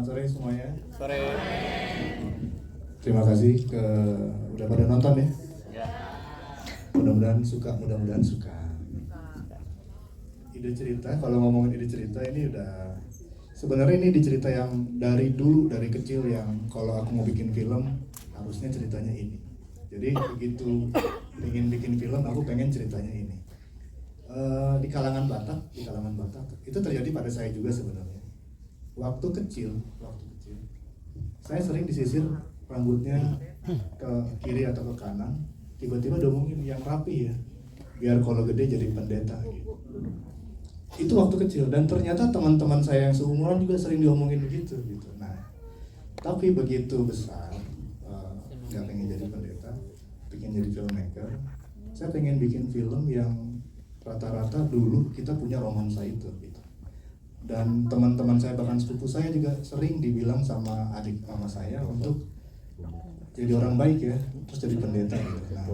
Selamat sore semuanya. Sore. Terima kasih udah pada nonton ya. Ya. Mudah-mudahan suka. Ide cerita, kalau ngomongin ide cerita ini sebenarnya ini ide cerita yang dari dulu, dari kecil, yang kalau aku mau bikin film harusnya ceritanya ini. Jadi begitu ingin bikin film, aku pengen ceritanya ini. Di kalangan Batak itu terjadi pada saya juga sebenarnya. Waktu kecil, saya sering disisir rambutnya ke kiri atau ke kanan, tiba-tiba diomongin yang rapi ya, biar kalau gede jadi pendeta gitu. Itu waktu kecil, dan ternyata teman-teman saya yang seumuran juga sering diomongin begitu gitu. Nah, tapi begitu besar, nggak pengen jadi pendeta, pengen jadi filmmaker. Saya pengen bikin film yang rata-rata dulu kita punya romansa itu gitu. Dan teman-teman saya, bahkan sepupu saya juga sering dibilang sama adik mama saya untuk jadi orang baik ya, terus jadi pendeta gitu. Nah,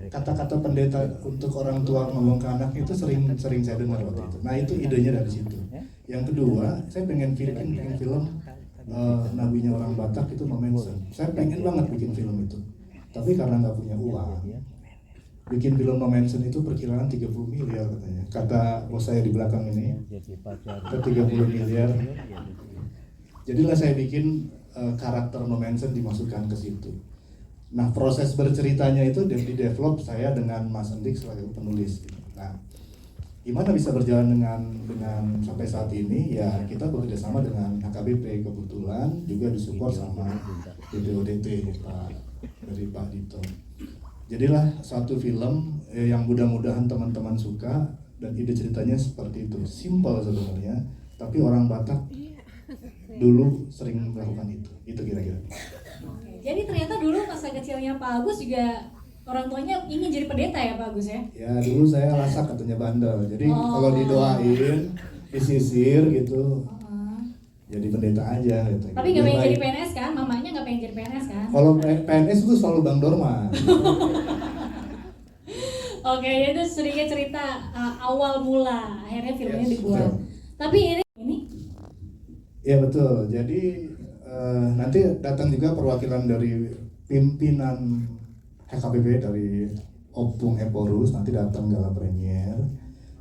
kata-kata pendeta untuk orang tua ngomong ke anak itu sering saya dengar waktu itu. Nah, itu idenya dari situ. Yang kedua, saya pengen bikin film nabinya orang Batak itu Momensen. Saya pengen banget bikin film itu, tapi karena nggak punya uang, bikin film Momensen itu perkiraan 30 miliar katanya. Kata bos saya di belakang ini, ke 30 miliar. Jadilah saya bikin karakter Momensen dimasukkan ke situ. Nah, proses berceritanya itu di-develop saya dengan Mas Endik sebagai penulis. Nah, gimana bisa berjalan dengan sampai saat ini? Ya, kita bekerjasama dengan HKBP, kebetulan juga disupport sama BPODT dari Pak Dito. Jadilah satu film yang mudah-mudahan teman-teman suka, dan ide ceritanya seperti itu. Simple sebenarnya, tapi orang Batak dulu sering melakukan itu. Itu kira-kira. Oke, jadi ternyata dulu masa kecilnya Pak Agus juga orang tuanya ingin jadi pendeta ya Pak Agus ya? Ya, dulu saya lasak katanya bandel. Jadi kalau didoain, disisir gitu, jadi pendeta aja gitu. Tapi nggak pengen jadi PNS kan? Mamanya nggak pengen jadi PNS kan? Kalau PNS itu selalu Bang Dorman. Oke, itu sedikit cerita awal mula akhirnya filmnya dibuat. Betul. Tapi ini Ya betul. Jadi nanti datang juga perwakilan dari pimpinan HKBP dari Opung Eporus, nanti datang gala premier.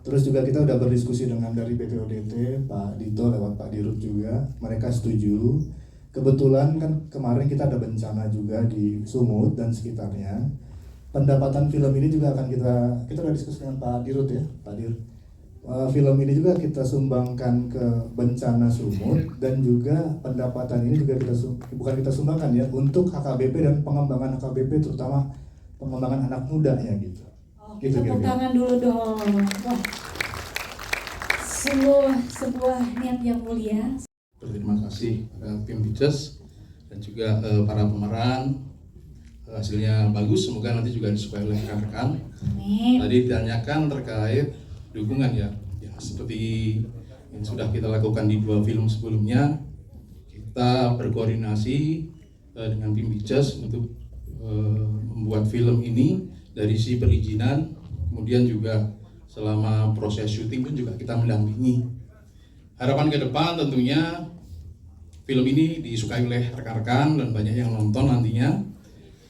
Terus juga kita udah berdiskusi dengan dari BPODT, Pak Dito lewat Pak Dirut juga, mereka setuju. Kebetulan kan kemarin kita ada bencana juga di Sumut dan sekitarnya. Pendapatan film ini juga akan kita udah diskusi dengan Pak Dirut ya, Pak Dirut. Film ini juga kita sumbangkan ke bencana Sumut, dan juga pendapatan ini juga bukan kita sumbangkan ya, untuk HKBP dan pengembangan HKBP, terutama pengembangan anak muda ya gitu. kita tepuk tangan dulu dong. Wah, sebuah niat yang mulia. Terima kasih tim Bices dan juga para pemeran. Hasilnya bagus, semoga nanti juga disukai oleh rekan-rekan. Tadi ditanyakan terkait dukungan ya, seperti yang sudah kita lakukan di 2 film sebelumnya, kita berkoordinasi dengan tim Bices untuk membuat film ini dari si perizinan, kemudian juga selama proses syuting pun juga kita mendampingi. Harapan ke depan tentunya film ini disukai oleh rekan-rekan dan banyak yang nonton nantinya,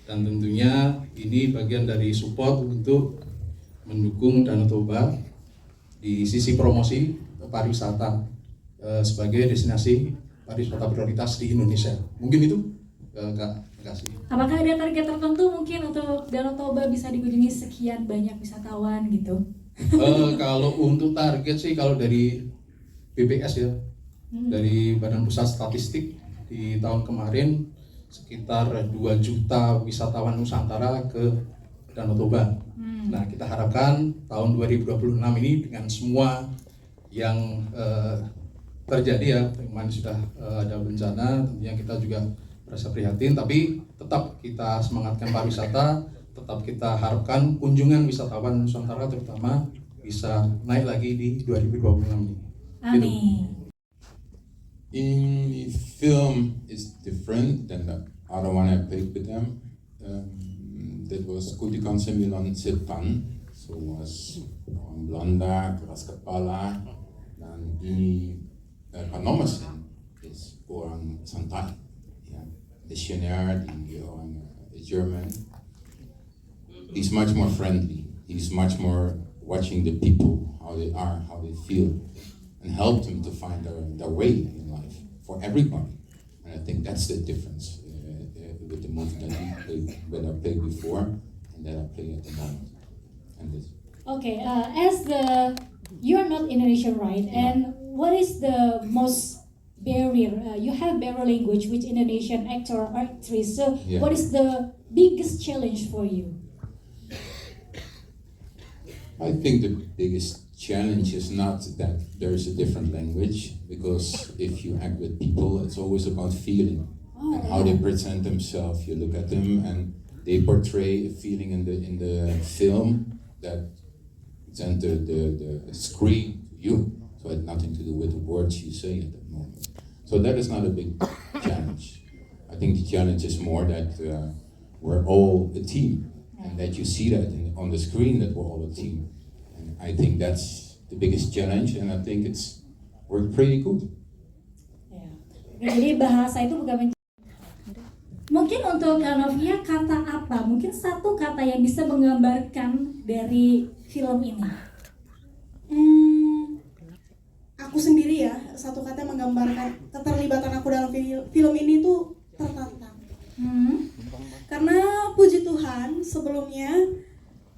dan tentunya ini bagian dari support untuk mendukung Danau Toba di sisi promosi pariwisata sebagai destinasi pariwisata prioritas di Indonesia. Mungkin itu, Kak. Terima kasih. Apakah ada target tertentu mungkin untuk Danau Toba bisa dikunjungi sekian banyak wisatawan gitu? Kalau untuk target sih, kalau dari BPS ya, dari Badan Pusat Statistik, di tahun kemarin sekitar 2 juta wisatawan Nusantara ke Danau Toba. Nah, kita harapkan tahun 2026 ini dengan semua yang terjadi ya, kemarin sudah ada bencana, tentunya kita juga merasa prihatin, tapi tetap kita semangatkan pariwisata, tetap kita harapkan kunjungan wisatawan Nusantara terutama bisa naik lagi di 2026 ini. Amin. In film is different than the other one I played with them. That was Kutikon Sembilan Setan, so was orang Belanda, keras kepala, dan ini Pak Nomersen is orang santai, ya, visioner, di orang German. He's much more friendly. He's much more watching the people, how they are, how they feel, and help them to find their way in life for everybody. And I think that's the difference with the movie that I played before and that I play at the moment. And this. Okay, you are not Indonesian, right? And what is the most barrier? You have barrier language with Indonesian actor or actress. So, Yeah. what is the biggest challenge for you? I think the biggest challenge is not that there's a different language, because if you act with people, it's always about feeling and how they present themselves. You look at them and they portray a feeling in the film that sent the screen to you. So it had nothing to do with the words you say at that moment. So that is not a big challenge. I think the challenge is more that we're all a team, and that you see that on the screen that we're all a team. And I think that's the biggest challenge, and I think it's worked pretty good. Ya. Oke, jadi bahasa itu bukan mungkin untuk Novia, kata apa? Mungkin satu kata yang bisa menggambarkan dari film ini. Aku sendiri ya, satu kata menggambarkan keterlibatan aku dalam film ini tuh tertantang. Karena puji Tuhan, sebelumnya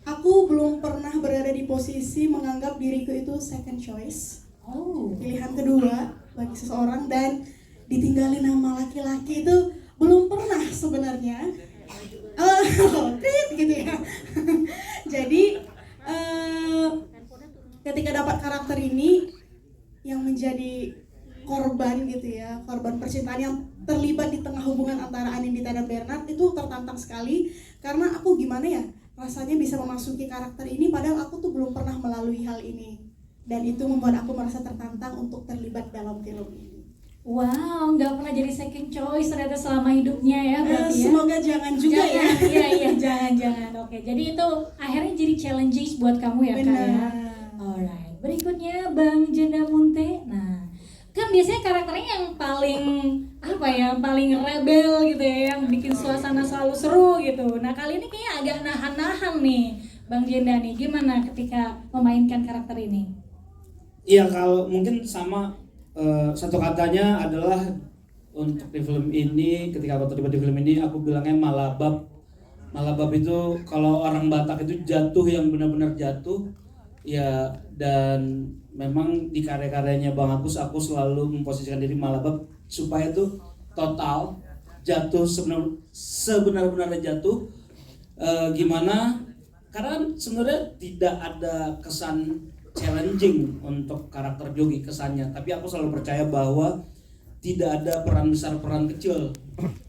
aku belum pernah berada di posisi menganggap diriku itu second choice, pilihan kedua bagi seseorang, dan ditinggalin sama laki-laki itu belum pernah sebenarnya. Gitu ya. Jadi ketika dapat karakter ini yang menjadi korban gitu ya, korban percintaan yang terlibat di tengah hubungan antara Anindita dan Bernard, itu tertantang sekali. Karena aku gimana ya, rasanya bisa memasuki karakter ini padahal aku tuh belum pernah melalui hal ini, dan itu membuat aku merasa tertantang untuk terlibat dalam film ini. Wow, nggak pernah jadi second choice ternyata selama hidupnya ya, berarti ya. Semoga jangan juga ya. Iya, jangan. Oke, jadi itu akhirnya jadi challenging buat kamu ya, Kak ya. Alright, berikutnya Bang Jenda Munte. Nah, kan biasanya karakternya yang paling paling rebel gitu ya, yang bikin suasana selalu seru gitu. Nah, kali ini kayaknya agak nahan-nahan nih Bang Jenda nih. Gimana ketika memainkan karakter ini? Iya, kalau mungkin sama satu katanya adalah untuk di film ini, ketika aku terlibat di film ini, aku bilangnya malabab. Malabab itu kalau orang Batak itu jatuh yang benar-benar jatuh ya, dan memang di karya-karyanya Bang Agus aku selalu memposisikan diri malabab supaya tuh total jatuh, sebenar-benarnya jatuh. Gimana? Karena sebenarnya tidak ada kesan challenging untuk karakter Jogi kesannya, tapi aku selalu percaya bahwa tidak ada peran besar, peran kecil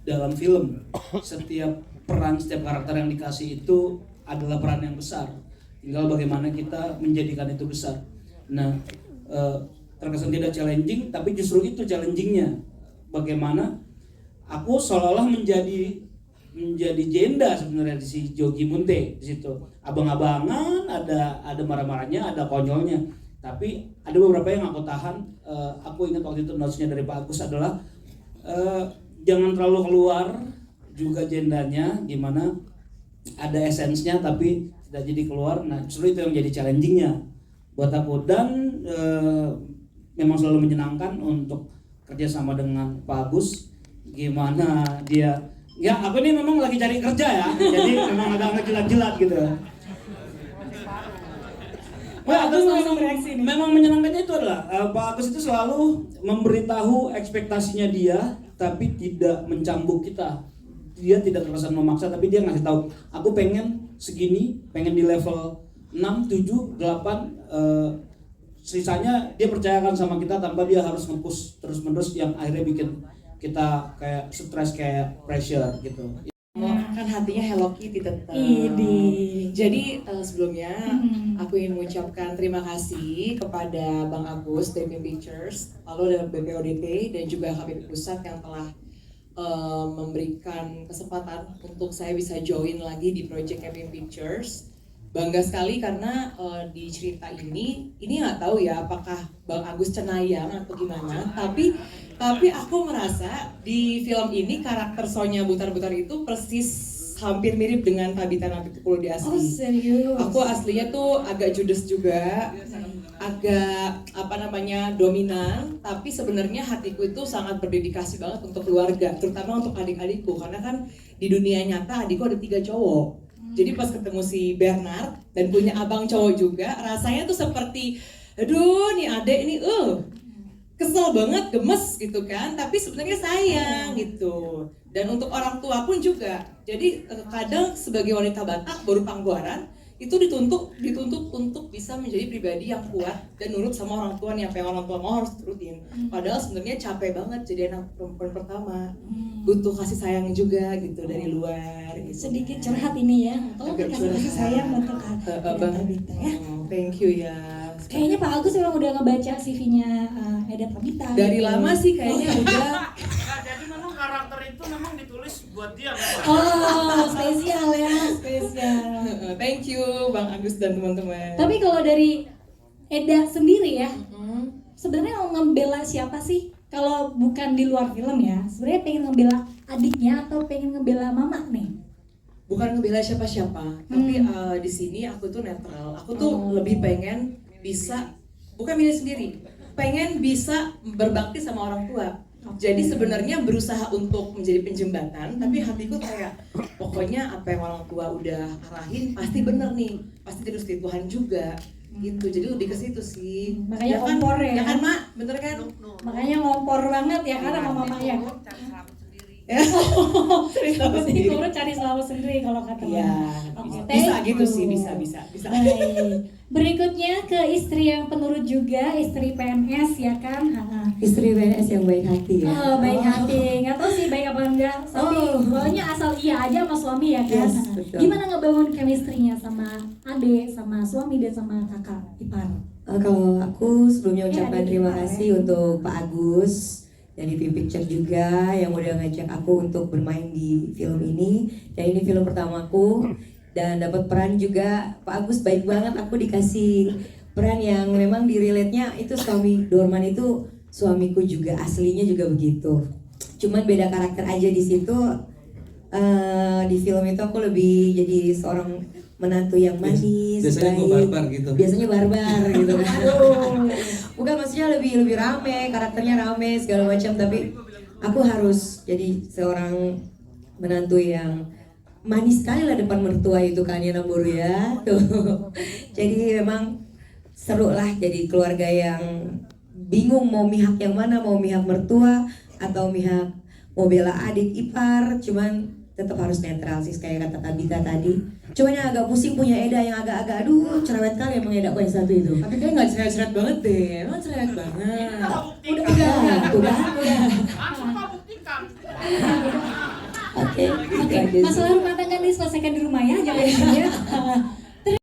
dalam film. Setiap peran, setiap karakter yang dikasih itu adalah peran yang besar, tinggal bagaimana kita menjadikan itu besar. Nah, terkesan tidak challenging, tapi justru itu challengingnya, bagaimana aku seolah-olah menjadi jenda sebenarnya di si Jogi Munte di situ. Abang-abangan, ada marah-marahnya, ada konyolnya. Tapi ada beberapa yang aku tahan. Aku ingat waktu itu notesnya dari Pak Agus adalah jangan terlalu keluar juga jendanya, gimana ada esensnya tapi tidak jadi keluar. Nah, justru itu yang jadi challengingnya buat aku, dan memang selalu menyenangkan untuk kerja sama dengan Pak Agus. Gimana dia, ya aku ini memang lagi cari kerja ya, jadi memang agak ngejilat-jilat gitu. Nah, itu memang menyenangkannya itu adalah Pak Agus itu selalu memberitahu ekspektasinya dia, tapi tidak mencambuk kita. Dia tidak terkesan memaksa, tapi dia ngasih tahu, aku pengen segini, pengen di level 6, 7, 8. Sisanya dia percayakan sama kita tanpa dia harus nge-push terus-menerus, yang akhirnya bikin kita kayak stres, kayak pressure gitu. Kan hatinya Hello Kitty tetap. Jadi sebelumnya aku ingin mengucapkan terima kasih kepada Bang Agus dari Pim Pictures, lalu dari BPODT dan juga HPP Pusat yang telah memberikan kesempatan untuk saya bisa join lagi di project Pim Pictures. bangga sekali karena di cerita ini nggak tahu ya apakah Bang Agus cenayang atau gimana, tapi aku merasa di film ini karakter Sonya Butar-Butar itu persis hampir mirip dengan Tabita Napitupulu di asli. Oh serius? Aku aslinya tuh agak judes juga, agak dominan, tapi sebenarnya hatiku itu sangat berdedikasi banget untuk keluarga, terutama untuk adik-adikku, karena kan di dunia nyata adikku ada 3 cowok. Jadi pas ketemu si Bernard dan punya abang cowok juga, rasanya tuh seperti, aduh nih adek ini kesel banget, gemes gitu kan, tapi sebenarnya sayang gitu. Dan untuk orang tua pun juga. Jadi kadang sebagai wanita Batak baru pangguaran itu dituntut untuk bisa menjadi pribadi yang kuat dan nurut sama orang tua nih, apa yang orang tua mau harus turutin. Padahal sebenarnya capek banget jadi anak perempuan pertama. Butuh kasih sayang juga gitu dari luar gitu. Sedikit curhat ini ya. Tolong Agak kasih curhat. sayang untuk Bang Tabita ya. Thank you ya. Kayaknya Pak Agus memang udah ngebaca CV-nya Eda Tabita. Dari gitu. lama sih kayaknya udah. Nah, jadi memang karakter itu memang ditulis buat dia memang. Oh, spesial ya, spesial. Thank you Bang Agus dan teman-teman. Tapi kalau dari Eda sendiri ya, sebenarnya mau ngebela siapa sih? Kalau bukan di luar film ya, sebenarnya pengen ngebela adiknya atau pengen ngebela mama nih? Bukan ngebela siapa-siapa, tapi di sini aku tuh netral. Aku tuh lebih pengen bisa, bukan milih sendiri, pengen bisa berbakti sama orang tua. Jadi sebenarnya berusaha untuk menjadi penjembatan, tapi hatiku kayak pokoknya apa yang orang tua udah arahin pasti bener nih, pasti terus di Tuhan juga gitu. Jadi lebih ke situ sih. Makanya kan, kompor ya. Ya kan Mak, bener kan? Makanya ngompor banget ya kan sama mama ya. Sendiri. Penting cari selamat sendiri kalau kata Iya, mama. bisa gitu sih, bisa. Baik. Berikutnya ke istri yang penurut juga, istri PNS ya kan? Istri PNS yang baik hati ya. Oh, baik hati. Nggak tahu sih baik apa enggak. Tapi pokoknya asal iya aja sama suami ya kan? Yes, betul. Gimana ngebangun chemistry-nya sama adik, sama suami dan sama kakak ipar? Kalau aku sebelumnya ucapkan adik terima ipar, kasih untuk Pak Agus dari Film Picture juga yang udah ngajak aku untuk bermain di film ini. Dan ini film pertamaku dan dapat peran juga Pak Agus baik banget. Aku dikasih peran yang memang di relate-nya itu suami Dorman itu suamiku juga, aslinya juga begitu. Cuman beda karakter aja di situ. Di film itu aku lebih jadi seorang menantu yang manis, Biasanya gue baik. barbar gitu. Biasanya barbar gitu kan. Bukan, maksudnya lebih rame, karakternya rame segala macam, tapi aku harus jadi seorang menantu yang manis sekali lah depan mertua itu kan ya Namburu ya. Tuh. Jadi memang seru lah jadi keluarga yang bingung mau mihak yang mana, mau mihak mertua atau mihak mau bela adik ipar, cuman tetap harus netral sih kayak kata Tabita tadi. Cuman yang agak pusing punya Eda yang agak-agak aduh cerewet kali emang Eda yang satu itu. Tapi kayak nggak cerewet banget deh, emang cerewet banget. Udah, tuh kan. Langsung kau buktikan. Oke. Masalah rumah tangga diselesaikan di rumah ya, jangan di sini ya.